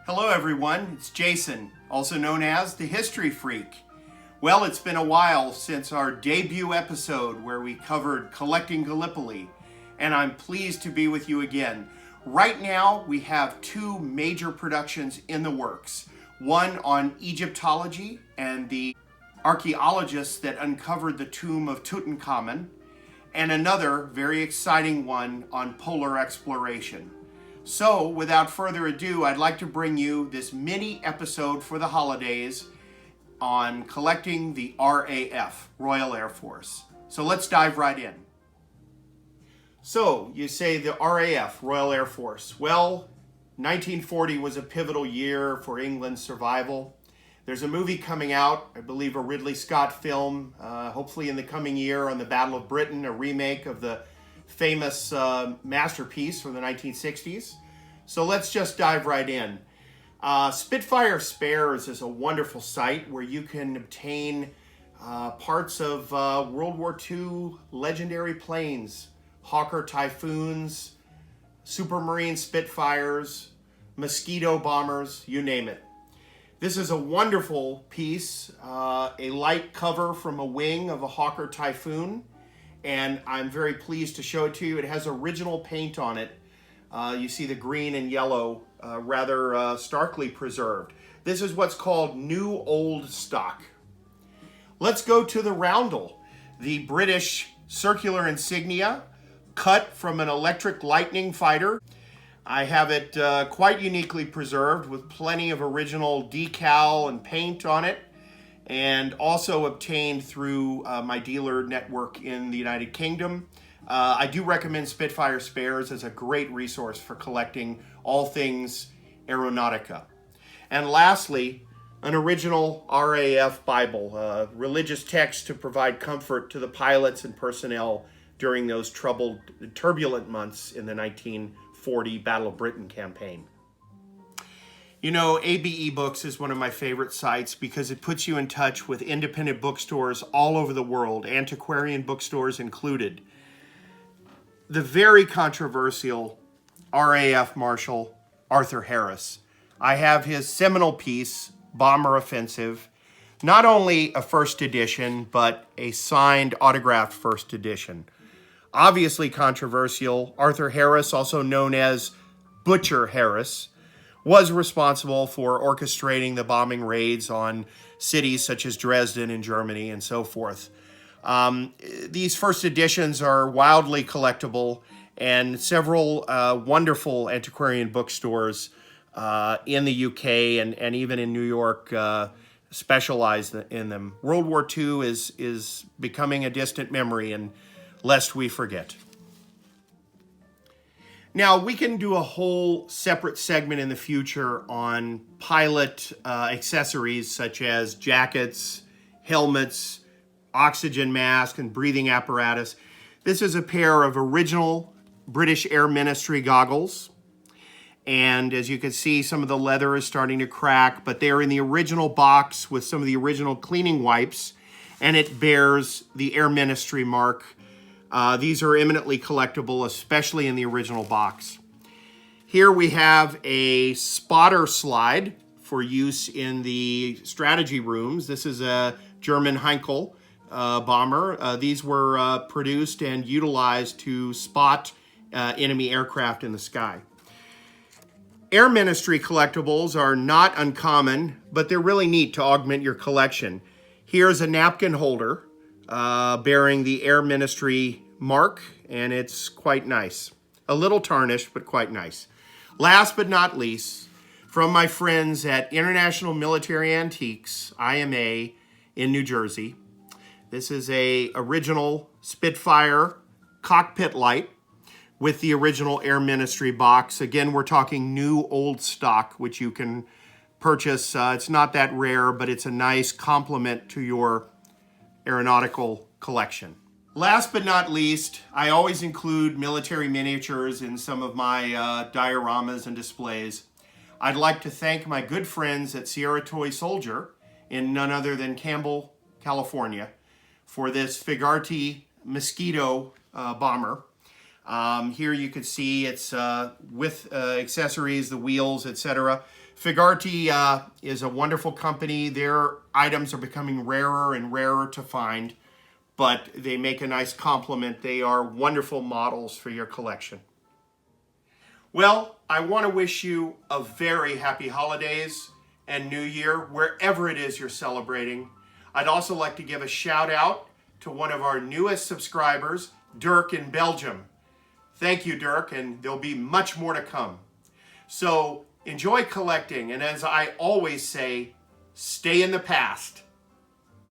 Hello everyone, it's Jason, also known as the History Freak. Well, it's been a while since our debut episode where we covered collecting Gallipoli, and I'm pleased to be with you again. Right now, we have two major productions in the works. One on Egyptology and the archaeologists that uncovered the tomb of Tutankhamun, and another very exciting one on polar exploration. So, without further ado, I'd like to bring you this mini episode for the holidays on collecting the RAF, Royal Air Force. So let's dive right in. So, you say the RAF, Royal Air Force. Well, 1940 was a pivotal year for England's survival. There's a movie coming out, I believe a Ridley Scott film, hopefully in the coming year, on the Battle of Britain, a remake of the famous masterpiece from the 1960s. So let's just dive right in. Spitfire Spares is a wonderful site where you can obtain parts of World War II legendary planes, Hawker Typhoons, Supermarine Spitfires, Mosquito bombers, you name it. This is a wonderful piece, a light cover from a wing of a Hawker Typhoon, and I'm very pleased to show it to you. It has original paint on it. You see the green and yellow rather starkly preserved. This is what's called new old stock. Let's go to the roundel, the British circular insignia cut from an electric lightning fighter. I have it quite uniquely preserved with plenty of original decal and paint on it, and also obtained through my dealer network in the United Kingdom. I do recommend Spitfire Spares as a great resource for collecting all things aeronautica. And lastly, an original RAF Bible, religious text to provide comfort to the pilots and personnel during those turbulent months in the 1940 Battle of Britain campaign. You know, ABE Books is one of my favorite sites because it puts you in touch with independent bookstores all over the world, antiquarian bookstores included. The very controversial RAF Marshal Arthur Harris. I have his seminal piece, Bomber Offensive, not only a first edition, but a signed, autographed first edition. Obviously controversial, Arthur Harris, also known as Butcher Harris, was responsible for orchestrating the bombing raids on cities such as Dresden in Germany and so forth. These first editions are wildly collectible, and several wonderful antiquarian bookstores in the UK and even in New York specialize in them. World War II is becoming a distant memory, and lest we forget. Now, we can do a whole separate segment in the future on pilot accessories such as jackets, helmets, oxygen mask, and breathing apparatus. This is a pair of original British Air Ministry goggles. And as you can see, some of the leather is starting to crack, but they're in the original box with some of the original cleaning wipes, and it bears the Air Ministry mark. These are eminently collectible, especially in the original box. Here we have a spotter slide for use in the strategy rooms. This is a German Heinkel bomber. These were produced and utilized to spot enemy aircraft in the sky. Air Ministry collectibles are not uncommon, but they're really neat to augment your collection. Here's a napkin holder bearing the Air Ministry mark, and it's quite nice. A little tarnished, but quite nice. Last but not least, from my friends at International Military Antiques, IMA, in New Jersey. This is a original Spitfire cockpit light with the original Air Ministry box. Again, we're talking new old stock, which you can purchase. It's not that rare, but it's a nice complement to your aeronautical collection. Last but not least, I always include military miniatures in some of my dioramas and displays. I'd like to thank my good friends at Sierra Toy Soldier in none other than Campbell, California, for this Figarti Mosquito bomber. Here you can see it's with accessories, the wheels, etc. Figarti is a wonderful company. Their items are becoming rarer and rarer to find, but they make a nice complement. They are wonderful models for your collection. Well, I want to wish you a very happy holidays and New Year, wherever it is you're celebrating. I'd also like to give a shout out to one of our newest subscribers, Dirk in Belgium. Thank you, Dirk, and there'll be much more to come. So enjoy collecting, and as I always say, stay in the past.